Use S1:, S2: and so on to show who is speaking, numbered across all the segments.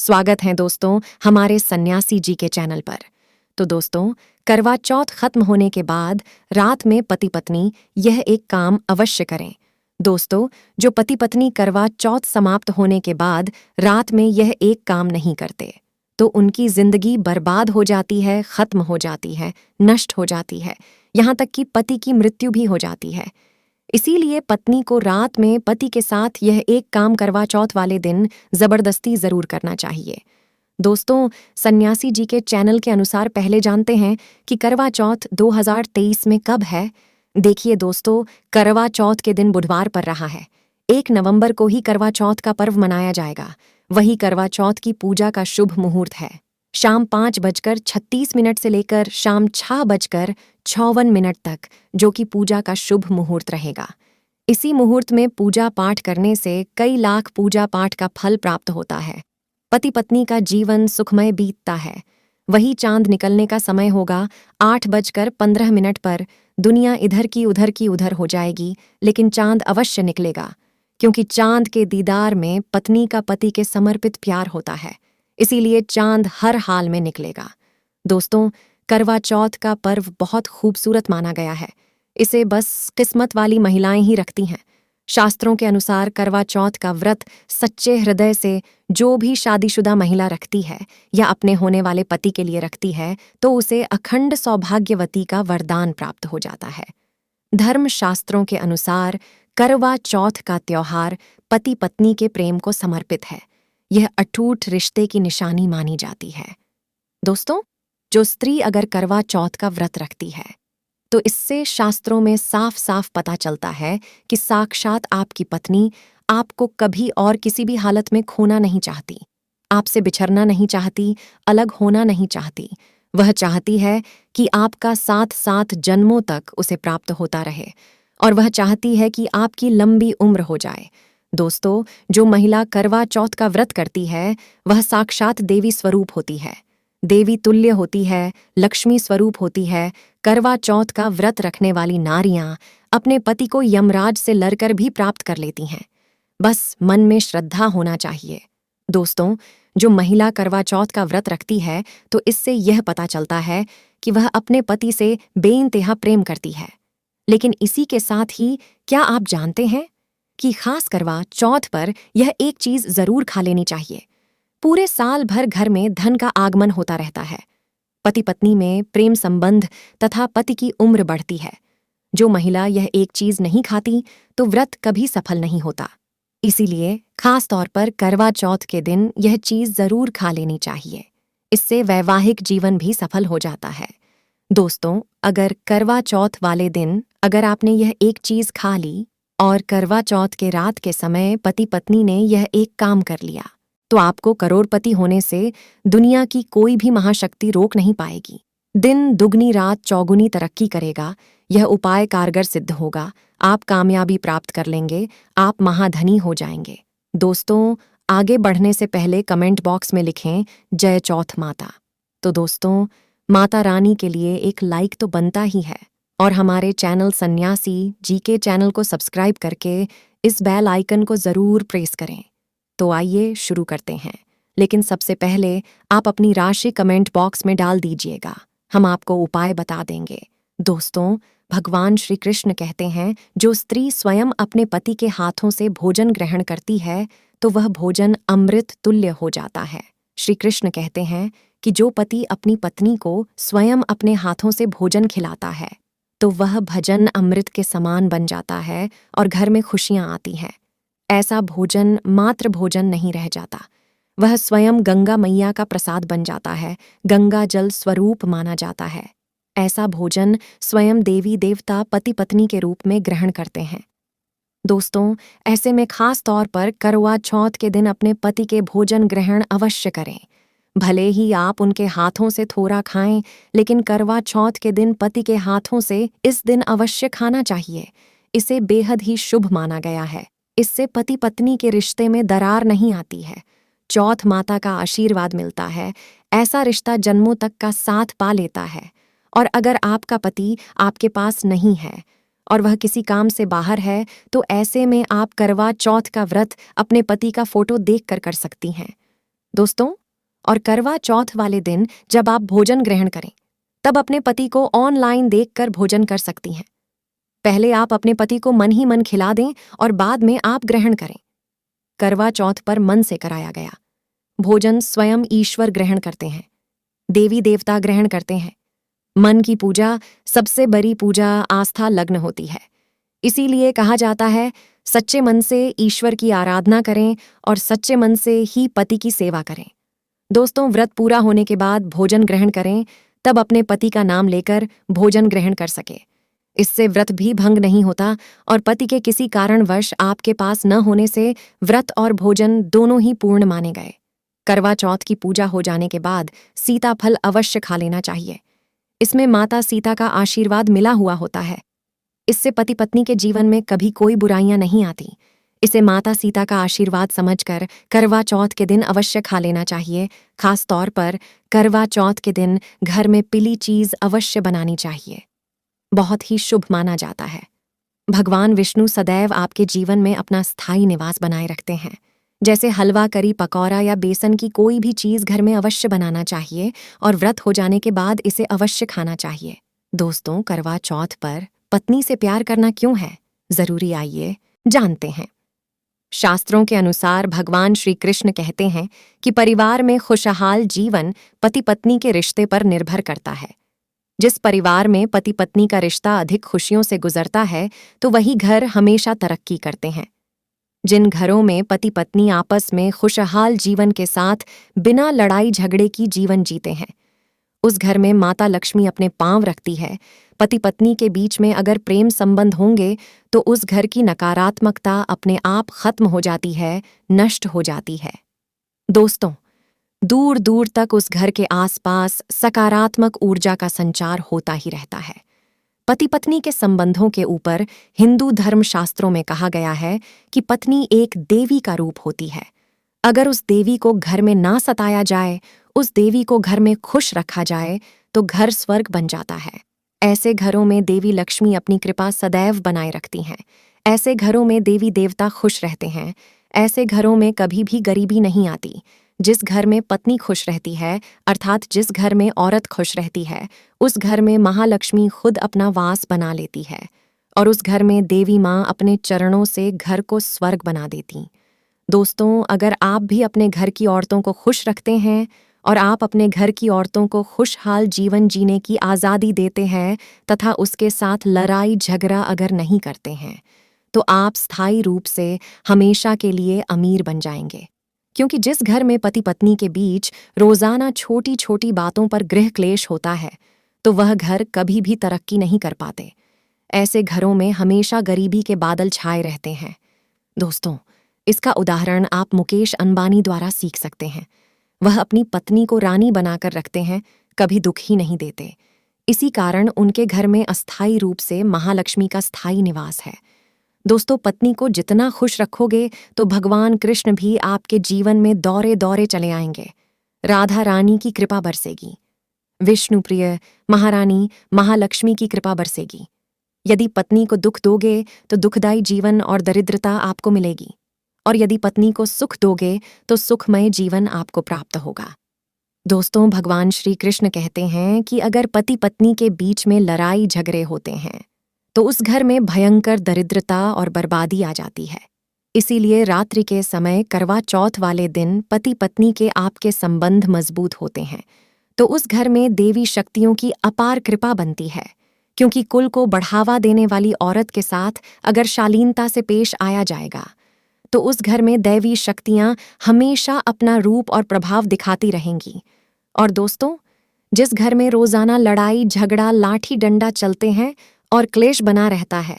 S1: स्वागत है दोस्तों हमारे सन्यासी जी के चैनल पर। तो दोस्तों, करवा चौथ खत्म होने के बाद रात में पति पत्नी यह एक काम अवश्य करें। दोस्तों, जो पति पत्नी करवा चौथ समाप्त होने के बाद रात में यह एक काम नहीं करते तो उनकी जिंदगी बर्बाद हो जाती है, खत्म हो जाती है, नष्ट हो जाती है, यहाँ तक कि पति की मृत्यु भी हो जाती है। इसीलिए पत्नी को रात में पति के साथ यह एक काम करवा चौथ वाले दिन जबरदस्ती जरूर करना चाहिए। दोस्तों, सन्यासी जी के चैनल के अनुसार पहले जानते हैं कि करवा चौथ 2023 में कब है। देखिए दोस्तों, करवा चौथ के दिन बुधवार पर रहा है। 1 नवंबर को ही करवा चौथ का पर्व मनाया जाएगा। वही करवा चौथ की पूजा का शुभ मुहूर्त है शाम 5:36 से लेकर शाम 6:54 तक, जो कि पूजा का शुभ मुहूर्त रहेगा। इसी मुहूर्त में पूजा पाठ करने से कई लाख पूजा पाठ का फल प्राप्त होता है। पति पत्नी का जीवन सुखमय बीतता है। वही चांद निकलने का समय होगा 8:15 पर। दुनिया इधर की उधर हो जाएगी, लेकिन चांद अवश्य निकलेगा, क्योंकि चांद के दीदार में पत्नी का पति के समर्पित प्यार होता है। इसीलिए चांद हर हाल में निकलेगा। दोस्तों, करवा चौथ का पर्व बहुत खूबसूरत माना गया है। इसे बस किस्मत वाली महिलाएं ही रखती हैं। शास्त्रों के अनुसार करवा चौथ का व्रत सच्चे हृदय से जो भी शादीशुदा महिला रखती है या अपने होने वाले पति के लिए रखती है तो उसे अखंड सौभाग्यवती का वरदान प्राप्त हो जाता है। धर्म शास्त्रों के अनुसार करवा चौथ का त्योहार पति पत्नी के प्रेम को समर्पित है। यह अटूट रिश्ते की निशानी मानी जाती है। दोस्तों, जो स्त्री अगर करवा चौथ का व्रत रखती है तो इससे शास्त्रों में साफ साफ पता चलता है कि साक्षात आपकी पत्नी आपको कभी और किसी भी हालत में खोना नहीं चाहती, आपसे बिछड़ना नहीं चाहती, अलग होना नहीं चाहती। वह चाहती है कि आपका साथ साथ जन्मों तक उसे प्राप्त होता रहे, और वह चाहती है कि आपकी लंबी उम्र हो जाए। दोस्तों, जो महिला करवा चौथ का व्रत करती है वह साक्षात देवी स्वरूप होती है, देवी तुल्य होती है, लक्ष्मी स्वरूप होती है। करवा चौथ का व्रत रखने वाली नारियां अपने पति को यमराज से लड़कर भी प्राप्त कर लेती हैं। बस मन में श्रद्धा होना चाहिए। दोस्तों, जो महिला करवा चौथ का व्रत रखती है तो इससे यह पता चलता है कि वह अपने पति से बेइंतहा प्रेम करती है। लेकिन इसी के साथ ही क्या आप जानते हैं कि खास करवा चौथ पर यह एक चीज जरूर खा लेनी चाहिए। पूरे साल भर घर में धन का आगमन होता रहता है। पति पत्नी में प्रेम संबंध तथा पति की उम्र बढ़ती है। जो महिला यह एक चीज नहीं खाती तो व्रत कभी सफल नहीं होता। इसीलिए खास तौर पर करवा चौथ के दिन यह चीज जरूर खा लेनी चाहिए। इससे वैवाहिक जीवन भी सफल हो जाता है। दोस्तों, अगर करवा चौथ वाले दिन अगर आपने यह एक चीज खा ली और करवा चौथ के रात के समय पति पत्नी ने यह एक काम कर लिया तो आपको करोड़पति होने से दुनिया की कोई भी महाशक्ति रोक नहीं पाएगी। दिन दुगनी रात चौगुनी तरक्की करेगा। यह उपाय कारगर सिद्ध होगा। आप कामयाबी प्राप्त कर लेंगे, आप महाधनी हो जाएंगे। दोस्तों, आगे बढ़ने से पहले कमेंट बॉक्स में लिखें जय चौथ माता। तो दोस्तों, माता रानी के लिए एक लाइक तो बनता ही है, और हमारे चैनल सन्यासी जी के चैनल को सब्सक्राइब करके इस बेल आइकन को जरूर प्रेस करें। तो आइए शुरू करते हैं। लेकिन सबसे पहले आप अपनी राशि कमेंट बॉक्स में डाल दीजिएगा, हम आपको उपाय बता देंगे। दोस्तों, भगवान श्री कृष्ण कहते हैं जो स्त्री स्वयं अपने पति के हाथों से भोजन ग्रहण करती है तो वह भोजन अमृत तुल्य हो जाता है। श्री कृष्ण कहते हैं कि जो पति अपनी पत्नी को स्वयं अपने हाथों से भोजन खिलाता है तो वह भजन अमृत के समान बन जाता है और घर में खुशियां आती हैं। ऐसा भोजन मात्र भोजन नहीं रह जाता, वह स्वयं गंगा मैया का प्रसाद बन जाता है, गंगा जल स्वरूप माना जाता है। ऐसा भोजन स्वयं देवी देवता पति पत्नी के रूप में ग्रहण करते हैं। दोस्तों, ऐसे में खास तौर पर करवा चौथ के दिन अपने पति के भोजन ग्रहण अवश्य करें। भले ही आप उनके हाथों से थोड़ा खाएं, लेकिन करवा चौथ के दिन पति के हाथों से इस दिन अवश्य खाना चाहिए। इसे बेहद ही शुभ माना गया है। इससे पति पत्नी के रिश्ते में दरार नहीं आती है। चौथ माता का आशीर्वाद मिलता है। ऐसा रिश्ता जन्मों तक का साथ पा लेता है। और अगर आपका पति आपके पास नहीं है और वह किसी काम से बाहर है तो ऐसे में आप करवा चौथ का व्रत अपने पति का फोटो देखकर कर सकती हैं। दोस्तों, और करवा चौथ वाले दिन जब आप भोजन ग्रहण करें, तब अपने पति को ऑनलाइन देखकर भोजन कर सकती हैं। पहले आप अपने पति को मन ही मन खिला दें और बाद में आप ग्रहण करें। करवा चौथ पर मन से कराया गया भोजन स्वयं ईश्वर ग्रहण करते हैं, देवी देवता ग्रहण करते हैं। मन की पूजा सबसे बड़ी पूजा आस्था लग्न होती है। इसीलिए कहा जाता है, सच्चे मन से ईश्वर की आराधना करें और सच्चे मन से ही पति की सेवा करें। दोस्तों, व्रत पूरा होने के बाद भोजन ग्रहण करें, तब अपने पति का नाम लेकर भोजन ग्रहण कर सके। इससे व्रत भी भंग नहीं होता और पति के किसी कारणवश आपके पास न होने से व्रत और भोजन दोनों ही पूर्ण माने गए। करवा चौथ की पूजा हो जाने के बाद सीताफल अवश्य खा लेना चाहिए। इसमें माता सीता का आशीर्वाद मिला हुआ होता है। इससे पति पत्नी के जीवन में कभी कोई बुराइयां नहीं आती। इसे माता सीता का आशीर्वाद समझकर करवा चौथ के दिन अवश्य खा लेना चाहिए। खास तौर पर करवा चौथ के दिन घर में पीली चीज अवश्य बनानी चाहिए। बहुत ही शुभ माना जाता है। भगवान विष्णु सदैव आपके जीवन में अपना स्थायी निवास बनाए रखते हैं। जैसे हलवा, करी, पकौड़ा या बेसन की कोई भी चीज घर में अवश्य बनाना चाहिए और व्रत हो जाने के बाद इसे अवश्य खाना चाहिए। दोस्तों, करवा चौथ पर पत्नी से प्यार करना क्यों है जरूरी, आइए जानते हैं। शास्त्रों के अनुसार भगवान श्री कृष्ण कहते हैं कि परिवार में खुशहाल जीवन पति पत्नी के रिश्ते पर निर्भर करता है। जिस परिवार में पति पत्नी का रिश्ता अधिक खुशियों से गुजरता है, तो वही घर हमेशा तरक्की करते हैं। जिन घरों में पति पत्नी आपस में खुशहाल जीवन के साथ बिना लड़ाई झगड़े की जीवन जीते हैं, उस घर में माता लक्ष्मी अपने पांव रखती है। पति पत्नी के बीच में अगर प्रेम संबंध होंगे तो उस घर की नकारात्मकता अपने आप खत्म हो जाती है, नष्ट हो जाती है। दोस्तों, दूर दूर तक उस घर के आसपास सकारात्मक ऊर्जा का संचार होता ही रहता है। पति पत्नी के संबंधों के ऊपर हिंदू धर्म शास्त्रों में कहा गया है कि पत्नी एक देवी का रूप होती है। अगर उस देवी को घर में ना सताया जाए, उस देवी को घर में खुश रखा जाए, तो घर स्वर्ग बन जाता है। ऐसे घरों में देवी लक्ष्मी अपनी कृपा सदैव बनाए रखती हैं। ऐसे घरों में देवी देवता खुश रहते हैं। ऐसे घरों में कभी भी गरीबी नहीं आती। जिस घर में पत्नी खुश रहती है, अर्थात जिस घर में औरत खुश रहती है, उस घर में महालक्ष्मी खुद अपना वास बना लेती है और उस घर में देवी माँ अपने चरणों से घर को स्वर्ग बना देती। दोस्तों, अगर आप भी अपने घर की औरतों को खुश रखते हैं और आप अपने घर की औरतों को खुशहाल जीवन जीने की आज़ादी देते हैं तथा उसके साथ लड़ाई झगड़ा अगर नहीं करते हैं, तो आप स्थायी रूप से हमेशा के लिए अमीर बन जाएंगे। क्योंकि जिस घर में पति पत्नी के बीच रोजाना छोटी छोटी बातों पर गृह क्लेश होता है, तो वह घर कभी भी तरक्की नहीं कर पाते। ऐसे घरों में हमेशा गरीबी के बादल छाए रहते हैं। दोस्तों, इसका उदाहरण आप मुकेश अंबानी द्वारा सीख सकते हैं। वह अपनी पत्नी को रानी बनाकर रखते हैं, कभी दुख ही नहीं देते। इसी कारण उनके घर में अस्थायी रूप से महालक्ष्मी का स्थायी निवास है। दोस्तों, पत्नी को जितना खुश रखोगे तो भगवान कृष्ण भी आपके जीवन में दौरे दौरे चले आएंगे। राधा रानी की कृपा बरसेगी। विष्णु प्रिय महारानी महालक्ष्मी की कृपा बरसेगी। यदि पत्नी को दुख दोगे तो दुखदायी जीवन और दरिद्रता आपको मिलेगी, और यदि पत्नी को सुख दोगे तो सुखमय जीवन आपको प्राप्त होगा। दोस्तों, भगवान श्री कृष्ण कहते हैं कि अगर पति पत्नी के बीच में लड़ाई झगड़े होते हैं तो उस घर में भयंकर दरिद्रता और बर्बादी आ जाती है। इसीलिए रात्रि के समय करवा चौथ वाले दिन पति पत्नी के आपके संबंध मजबूत होते हैं तो उस घर में देवी शक्तियों की अपार कृपा बनती है। क्योंकि कुल को बढ़ावा देने वाली औरत के साथ अगर शालीनता से पेश आया जाएगा तो उस घर में दैवी शक्तियां हमेशा अपना रूप और प्रभाव दिखाती रहेंगी। और दोस्तों, जिस घर में रोजाना लड़ाई झगड़ा लाठी डंडा चलते हैं और क्लेश बना रहता है,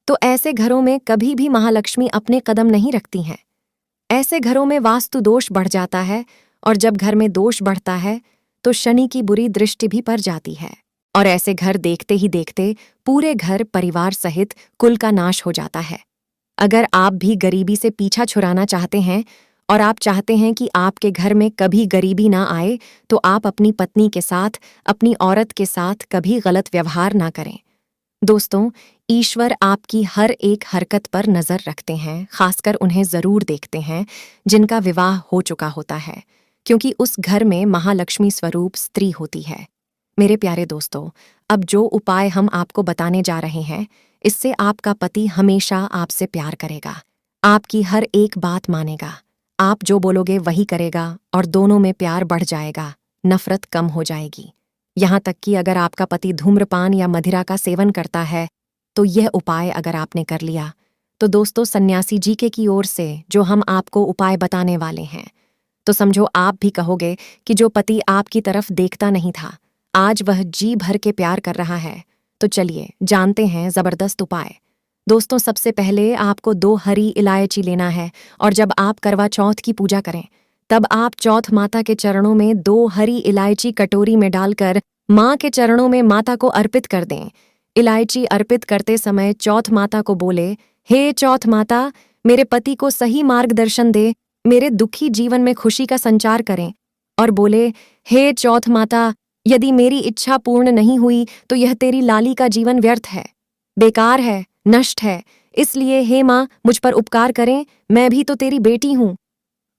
S1: तो ऐसे घरों में कभी भी महालक्ष्मी अपने कदम नहीं रखती हैं। ऐसे घरों में वास्तु दोष बढ़ जाता है, और जब घर में दोष बढ़ता है तो शनि की बुरी दृष्टि भी पड़ जाती है, और ऐसे घर देखते ही देखते पूरे घर परिवार सहित कुल का नाश हो जाता है। अगर आप भी गरीबी से पीछा छुड़ाना चाहते हैं और आप चाहते हैं कि आपके घर में कभी गरीबी ना आए, तो आप अपनी पत्नी के साथ, अपनी औरत के साथ कभी गलत व्यवहार ना करें। दोस्तों, ईश्वर आपकी हर एक हरकत पर नजर रखते हैं, खासकर उन्हें जरूर देखते हैं जिनका विवाह हो चुका होता है, क्योंकि उस घर में महालक्ष्मी स्वरूप स्त्री होती है। मेरे प्यारे दोस्तों, अब जो उपाय हम आपको बताने जा रहे हैं, इससे आपका पति हमेशा आपसे प्यार करेगा, आपकी हर एक बात मानेगा, आप जो बोलोगे वही करेगा और दोनों में प्यार बढ़ जाएगा, नफरत कम हो जाएगी। यहाँ तक कि अगर आपका पति धूम्रपान या मदिरा का सेवन करता है, तो यह उपाय अगर आपने कर लिया, तो दोस्तों सन्यासी जी के की ओर से जो हम आपको उपाय बताने वाले हैं, तो समझो आप भी कहोगे कि जो पति आपकी तरफ देखता नहीं था, आज वह जी भर के प्यार कर रहा है। तो चलिए जानते हैं जबरदस्त उपाय। दोस्तों, सबसे पहले आपको 2 हरी इलायची लेना है और जब आप करवा चौथ की पूजा करें, तब आप चौथ माता के चरणों में 2 हरी इलायची कटोरी में डालकर माँ के चरणों में माता को अर्पित कर दें। इलायची अर्पित करते समय चौथ माता को बोले, हे चौथ माता, मेरे पति को सही मार्गदर्शन दे, मेरे दुखी जीवन में खुशी का संचार करें। और बोले, हे चौथ माता, यदि मेरी इच्छा पूर्ण नहीं हुई तो यह तेरी लाली का जीवन व्यर्थ है, बेकार है, नष्ट है। इसलिए हे माँ, मुझ पर उपकार करें, मैं भी तो तेरी बेटी हूँ।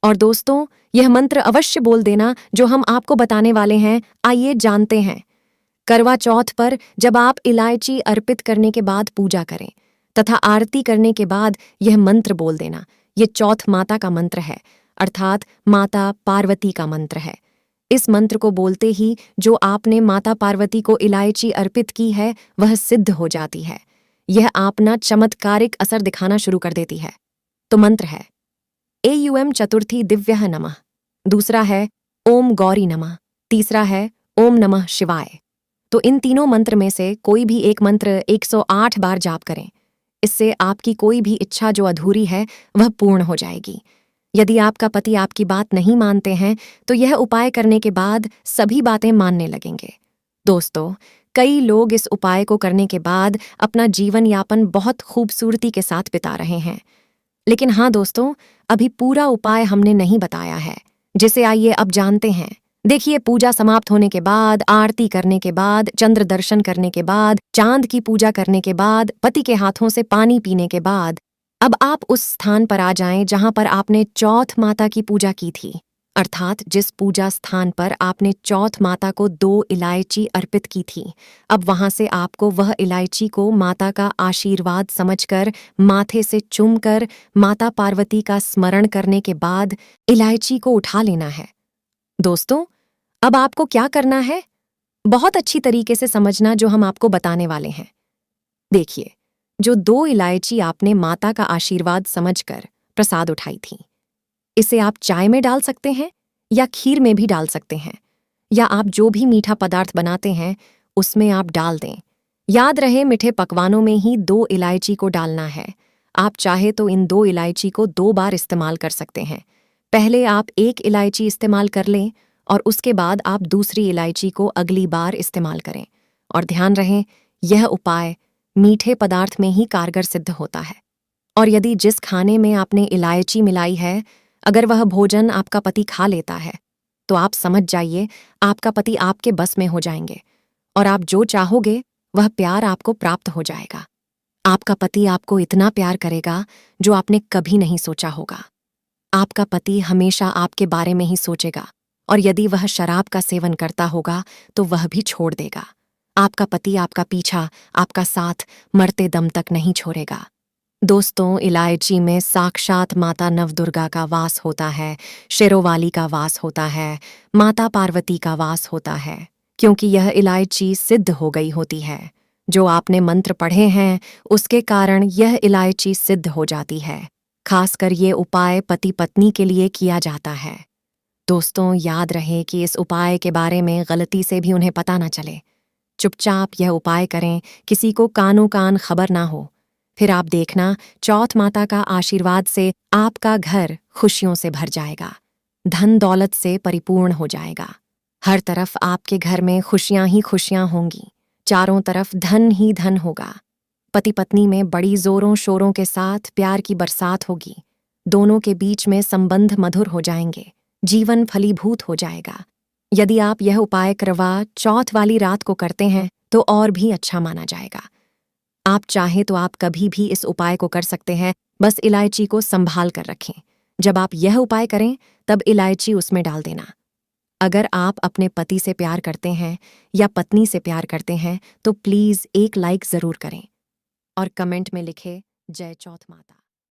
S1: और दोस्तों, यह मंत्र अवश्य बोल देना जो हम आपको बताने वाले हैं। आइए जानते हैं। करवा चौथ पर जब आप इलायची अर्पित करने के बाद पूजा करें तथा आरती करने के बाद यह मंत्र बोल देना। ये चौथ माता का मंत्र है, अर्थात माता पार्वती का मंत्र है। इस मंत्र को बोलते ही जो आपने माता पार्वती को इलायची अर्पित की है, वह सिद्ध हो जाती है। यह अपना चमत्कारिक असर दिखाना शुरू कर देती है। तो मंत्र है एयुएम चतुर्थी दिव्यः नमः, दूसरा है ओम गौरी नमः, तीसरा है ओम नमः शिवाय। तो इन तीनों मंत्र में से कोई भी एक मंत्र 108 बार जाप करें। इससे आपकी कोई भी इच्छा जो अधूरी है वह पूर्ण हो जाएगी। यदि आपका पति आपकी बात नहीं मानते हैं, तो यह उपाय करने के बाद सभी बातें मानने लगेंगे। दोस्तों, कई लोग इस उपाय को करने के बाद अपना जीवन यापन बहुत खूबसूरती के साथ बिता रहे हैं। लेकिन हाँ दोस्तों, अभी पूरा उपाय हमने नहीं बताया है, जिसे आइए अब जानते हैं। देखिए, पूजा समाप्त होने के बाद, आरती करने के बाद, चंद्र दर्शन करने के बाद, चांद की पूजा करने के बाद, पति के हाथों से पानी पीने के बाद, अब आप उस स्थान पर आ जाएं जहां पर आपने चौथ माता की पूजा की थी, अर्थात जिस पूजा स्थान पर आपने चौथ माता को 2 इलायची अर्पित की थी। अब वहां से आपको वह इलायची को माता का आशीर्वाद समझकर माथे से चूमकर माता पार्वती का स्मरण करने के बाद इलायची को उठा लेना है। दोस्तों, अब आपको क्या करना है, बहुत अच्छी तरीके से समझना जो हम आपको बताने वाले हैं। देखिए, जो 2 इलायची आपने माता का आशीर्वाद समझकर प्रसाद उठाई थी, इसे आप चाय में डाल सकते हैं या खीर में भी डाल सकते हैं, या आप जो भी मीठा पदार्थ बनाते हैं उसमें आप डाल दें। याद रहे, मीठे पकवानों में ही 2 इलायची को डालना है। आप चाहे तो इन 2 इलायची को 2 बार इस्तेमाल कर सकते हैं। पहले आप 1 इलायची इस्तेमाल कर लें और उसके बाद आप दूसरी इलायची को अगली बार इस्तेमाल करें। और ध्यान रहे, यह उपाय मीठे पदार्थ में ही कारगर सिद्ध होता है। और यदि जिस खाने में आपने इलायची मिलाई है, अगर वह भोजन आपका पति खा लेता है, तो आप समझ जाइए आपका पति आपके बस में हो जाएंगे और आप जो चाहोगे वह प्यार आपको प्राप्त हो जाएगा। आपका पति आपको इतना प्यार करेगा जो आपने कभी नहीं सोचा होगा। आपका पति हमेशा आपके बारे में ही सोचेगा और यदि वह शराब का सेवन करता होगा तो वह भी छोड़ देगा। आपका पति आपका पीछा, आपका साथ मरते दम तक नहीं छोड़ेगा। दोस्तों, इलायची में साक्षात माता नवदुर्गा का वास होता है, शेरोवाली का वास होता है, माता पार्वती का वास होता है, क्योंकि यह इलायची सिद्ध हो गई होती है। जो आपने मंत्र पढ़े हैं उसके कारण यह इलायची सिद्ध हो जाती है। खासकर ये उपाय पति पत्नी के लिए किया जाता है। दोस्तों, याद रहे कि इस उपाय के बारे में गलती से भी उन्हें पता न चले। चुपचाप यह उपाय करें, किसी को कानो कान खबर ना हो। फिर आप देखना, चौथ माता का आशीर्वाद से आपका घर खुशियों से भर जाएगा, धन दौलत से परिपूर्ण हो जाएगा। हर तरफ आपके घर में खुशियां ही खुशियां होंगी, चारों तरफ धन ही धन होगा। पति पत्नी में बड़ी जोरों शोरों के साथ प्यार की बरसात होगी। दोनों के बीच में संबंध मधुर हो जाएंगे, जीवन फलीभूत हो जाएगा। यदि आप यह उपाय करवा चौथ वाली रात को करते हैं तो और भी अच्छा माना जाएगा। आप चाहे तो आप कभी भी इस उपाय को कर सकते हैं, बस इलायची को संभाल कर रखें। जब आप यह उपाय करें तब इलायची उसमें डाल देना। अगर आप अपने पति से प्यार करते हैं या पत्नी से प्यार करते हैं तो प्लीज़ एक लाइक ज़रूर करें और कमेंट में लिखें जय चौथ माता।